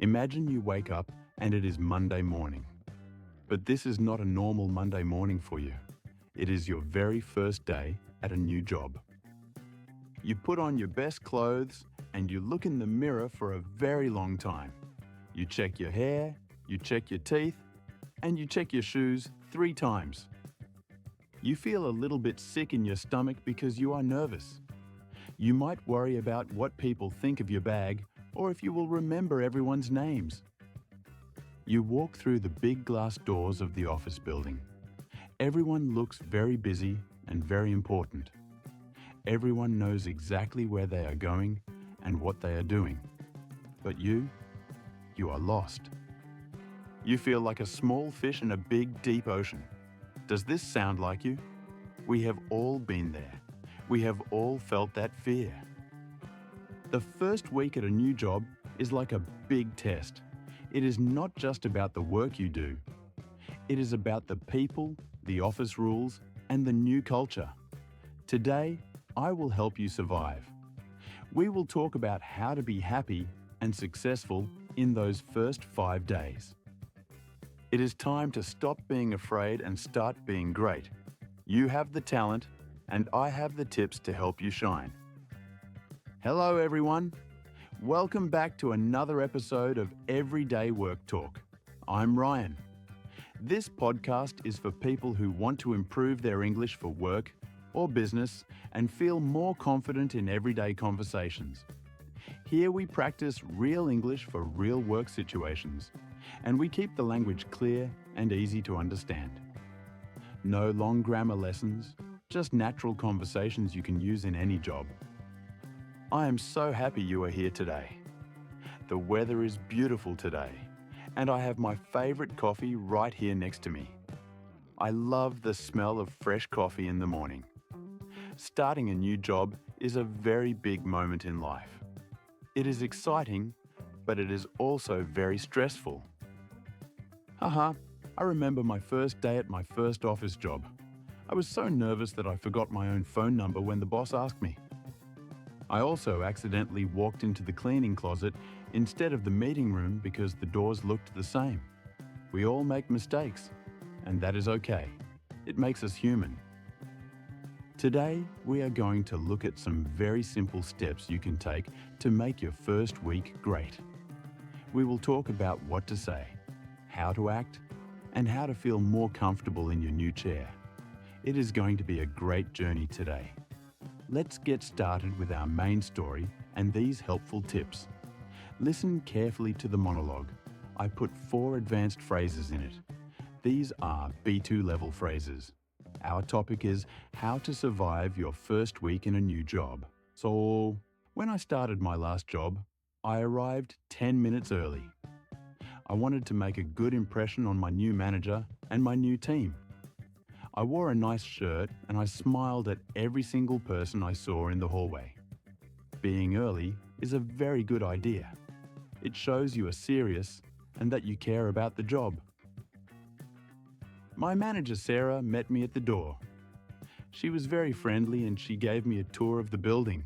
Imagine you wake up and it is Monday morning. But this is not a normal Monday morning for you. It is your very first day at a new job. You put on your best clothes and you look in the mirror for a very long time. You check your hair, you check your teeth, and you check your shoes 3 times. You feel a little bit sick in your stomach because you are nervous. You might worry about what people think of your bag or if you will remember everyone's names. You walk through the big glass doors of the office building. Everyone looks very busy and very important. Everyone knows exactly where they are going and what they are doing. But you are lost. You feel like a small fish in a big, deep ocean. Does this sound like you? We have all been there. We have all felt that fear. The first week at a new job is like a big test. It is not just about the work you do. It is about the people, the office rules, and the new culture. Today, I will help you survive. We will talk about how to be happy and successful in those first 5 days. It is time to stop being afraid and start being great. You have the talent, and I have the tips to help you shine. Hello, everyone. Welcome back to another episode of Everyday Work Talk. I'm Ryan. This podcast is for people who want to improve their English for work or business and feel more confident in everyday conversations. Here we practice real English for real work situations, and we keep the language clear and easy to understand. No long grammar lessons, just natural conversations you can use in any job. I am so happy you are here today. The weather is beautiful today, and I have my favorite coffee right here next to me. I love the smell of fresh coffee in the morning. Starting a new job is a very big moment in life. It is exciting, but it is also very stressful. I remember my first day at my first office job. I was so nervous that I forgot my own phone number when the boss asked me. I also accidentally walked into the cleaning closet instead of the meeting room because the doors looked the same. We all make mistakes, and that is okay. It makes us human. Today, we are going to look at some very simple steps you can take to make your first week great. We will talk about what to say, how to act, and how to feel more comfortable in your new chair. It is going to be a great journey today. Let's get started with our main story and these helpful tips. Listen carefully to the monologue. I put 4 advanced phrases in it. These are B2 level phrases. Our topic is how to survive your first week in a new job. So, when I started my last job, I arrived 10 minutes early. I wanted to make a good impression on my new manager and my new team. I wore a nice shirt and I smiled at every single person I saw in the hallway. Being early is a very good idea. It shows you are serious and that you care about the job. My manager Sarah met me at the door. She was very friendly and she gave me a tour of the building.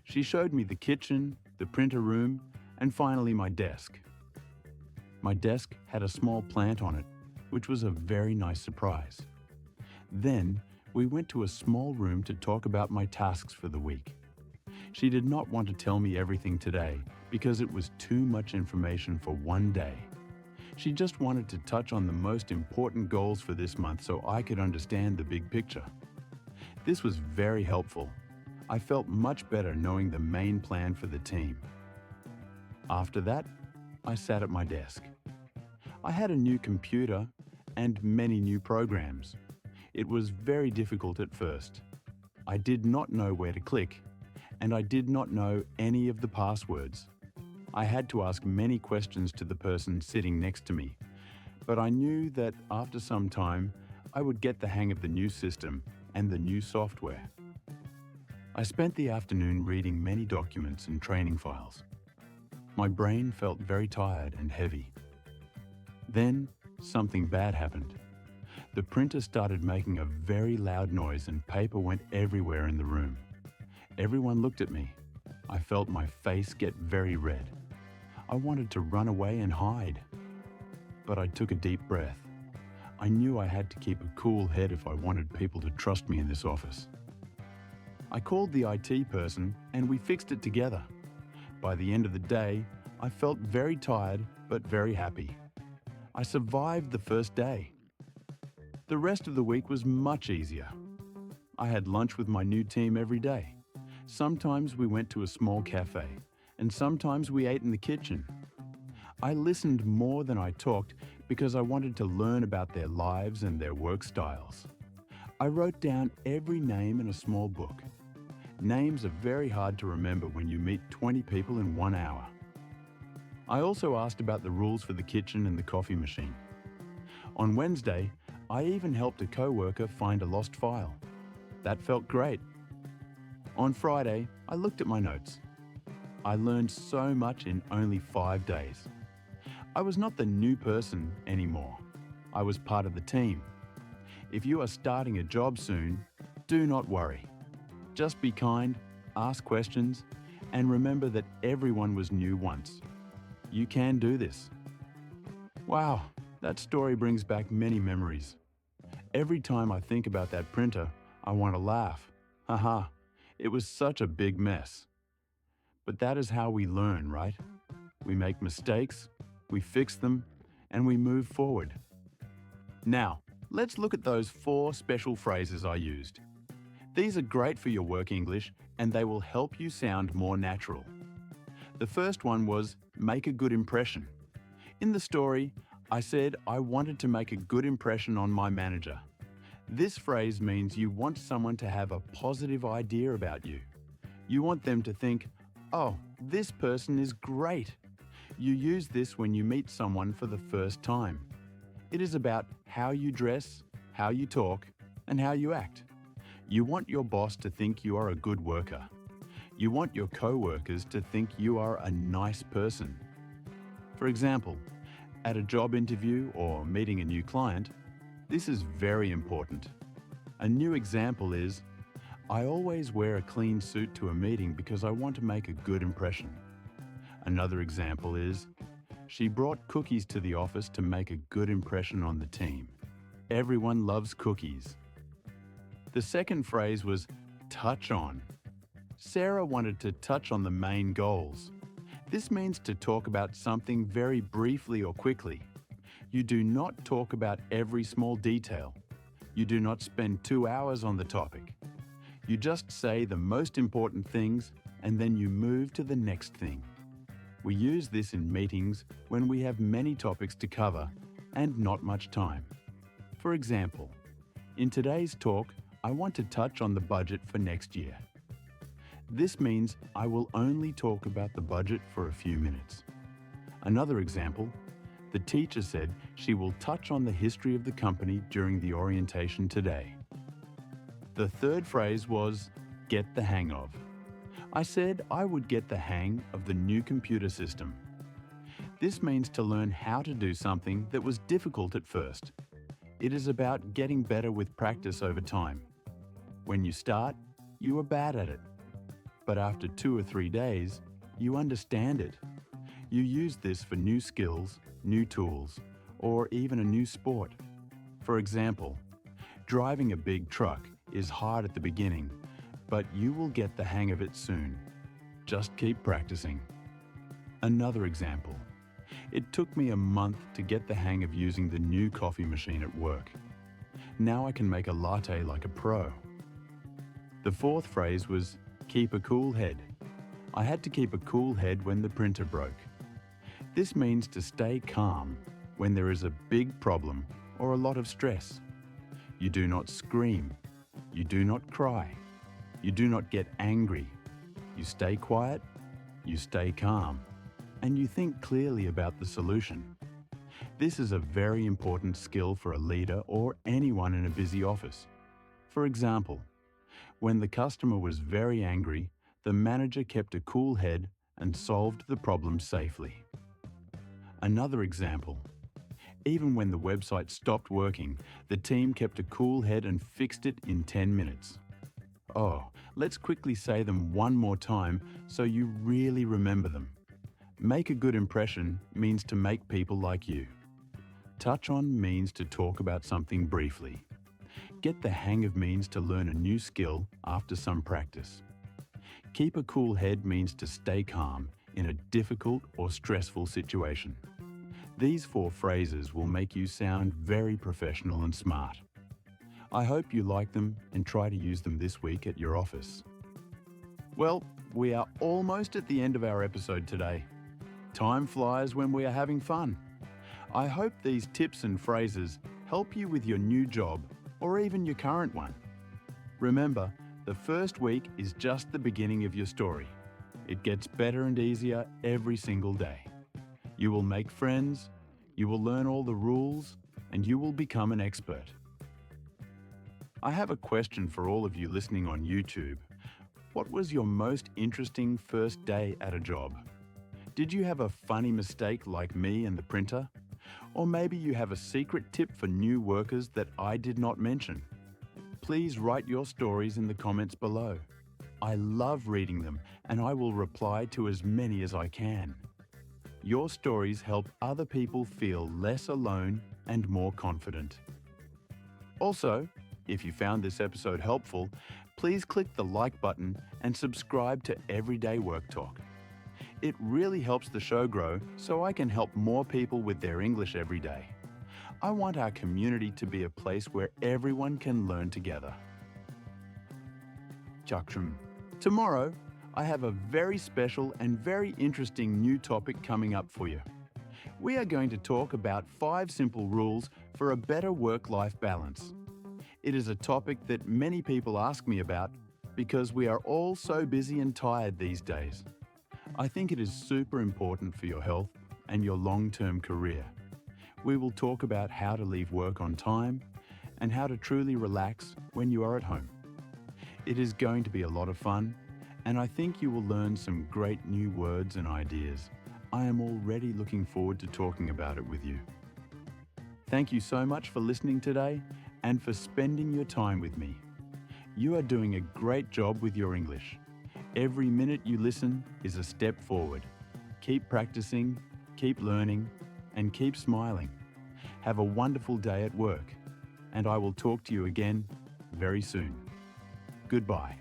She showed me the kitchen, the printer room, and finally my desk. My desk had a small plant on it, which was a very nice surprise. Then we went to a small room to talk about my tasks for the week. She did not want to tell me everything today because it was too much information for one day. She just wanted to touch on the most important goals for this month so I could understand the big picture. This was very helpful. I felt much better knowing the main plan for the team. After that, I sat at my desk. I had a new computer and many new programs. It was very difficult at first. I did not know where to click, and I did not know any of the passwords. I had to ask many questions to the person sitting next to me, but I knew that after some time, I would get the hang of the new system and the new software. I spent the afternoon reading many documents and training files. My brain felt very tired and heavy. Then, something bad happened. The printer started making a very loud noise and paper went everywhere in the room. Everyone looked at me. I felt my face get very red. I wanted to run away and hide. But I took a deep breath. I knew I had to keep a cool head if I wanted people to trust me in this office. I called the IT person and we fixed it together. By the end of the day, I felt very tired but very happy. I survived the first day. The rest of the week was much easier. I had lunch with my new team every day. Sometimes we went to a small cafe, and sometimes we ate in the kitchen. I listened more than I talked because I wanted to learn about their lives and their work styles. I wrote down every name in a small book. Names are very hard to remember when you meet 20 people in 1 hour. I also asked about the rules for the kitchen and the coffee machine. On Wednesday, I even helped a coworker find a lost file. That felt great. On Friday, I looked at my notes. I learned so much in only 5 days. I was not the new person anymore. I was part of the team. If you are starting a job soon, do not worry. Just be kind, ask questions, and remember that everyone was new once. You can do this. Wow, that story brings back many memories. Every time I think about that printer, I want to laugh. Haha, it was such a big mess. But that is how we learn, right? We make mistakes, we fix them, and we move forward. Now, let's look at those 4 special phrases I used. These are great for your work English, and they will help you sound more natural. The first one was make a good impression. In the story, I said I wanted to make a good impression on my manager. This phrase means you want someone to have a positive idea about you. You want them to think, oh, this person is great. You use this when you meet someone for the first time. It is about how you dress, how you talk, and how you act. You want your boss to think you are a good worker. You want your co-workers to think you are a nice person. For example, at a job interview or meeting a new client, this is very important. A new example is, I always wear a clean suit to a meeting because I want to make a good impression. Another example is, she brought cookies to the office to make a good impression on the team. Everyone loves cookies. The second phrase was touch on. Sarah wanted to touch on the main goals. This means to talk about something very briefly or quickly. You do not talk about every small detail. You do not spend 2 hours on the topic. You just say the most important things and then you move to the next thing. We use this in meetings when we have many topics to cover and not much time. For example, in today's talk, I want to touch on the budget for next year. This means I will only talk about the budget for a few minutes. Another example, the teacher said she will touch on the history of the company during the orientation today. The third phrase was, get the hang of. I said I would get the hang of the new computer system. This means to learn how to do something that was difficult at first. It is about getting better with practice over time. When you start, you are bad at it. But after 2 or 3 days, you understand it. You use this for new skills, new tools, or even a new sport. For example, driving a big truck is hard at the beginning, but you will get the hang of it soon. Just keep practicing. Another example. It took me a month to get the hang of using the new coffee machine at work. Now I can make a latte like a pro. The fourth phrase was, keep a cool head. I had to keep a cool head when the printer broke. This means to stay calm when there is a big problem or a lot of stress. You do not scream. You do not cry. You do not get angry. You stay quiet, you stay calm, and you think clearly about the solution. This is a very important skill for a leader or anyone in a busy office. For example, when the customer was very angry, the manager kept a cool head and solved the problem safely. Another example. Even when the website stopped working, the team kept a cool head and fixed it in 10 minutes. Oh, let's quickly say them one more time so you really remember them. Make a good impression means to make people like you. Touch on means to talk about something briefly. Get the hang of means to learn a new skill after some practice. Keep a cool head means to stay calm in a difficult or stressful situation. These 4 phrases will make you sound very professional and smart. I hope you like them and try to use them this week at your office. Well, we are almost at the end of our episode today. Time flies when we are having fun. I hope these tips and phrases help you with your new job or even your current one. Remember, the first week is just the beginning of your story. It gets better and easier every single day. You will make friends, you will learn all the rules, and you will become an expert. I have a question for all of you listening on YouTube. What was your most interesting first day at a job? Did you have a funny mistake like me and the printer? Or maybe you have a secret tip for new workers that I did not mention. Please write your stories in the comments below. I love reading them and I will reply to as many as I can. Your stories help other people feel less alone and more confident. Also, if you found this episode helpful, please click the like button and subscribe to Everyday Work Talk. It really helps the show grow so I can help more people with their English every day. I want our community to be a place where everyone can learn together. Chakshum. Tomorrow, I have a very special and very interesting new topic coming up for you. We are going to talk about 5 simple rules for a better work-life balance. It is a topic that many people ask me about because we are all so busy and tired these days. I think it is super important for your health and your long-term career. We will talk about how to leave work on time and how to truly relax when you are at home. It is going to be a lot of fun, and I think you will learn some great new words and ideas. I am already looking forward to talking about it with you. Thank you so much for listening today and for spending your time with me. You are doing a great job with your English. Every minute you listen is a step forward. Keep practicing, keep learning, and keep smiling. Have a wonderful day at work, and I will talk to you again very soon. Goodbye.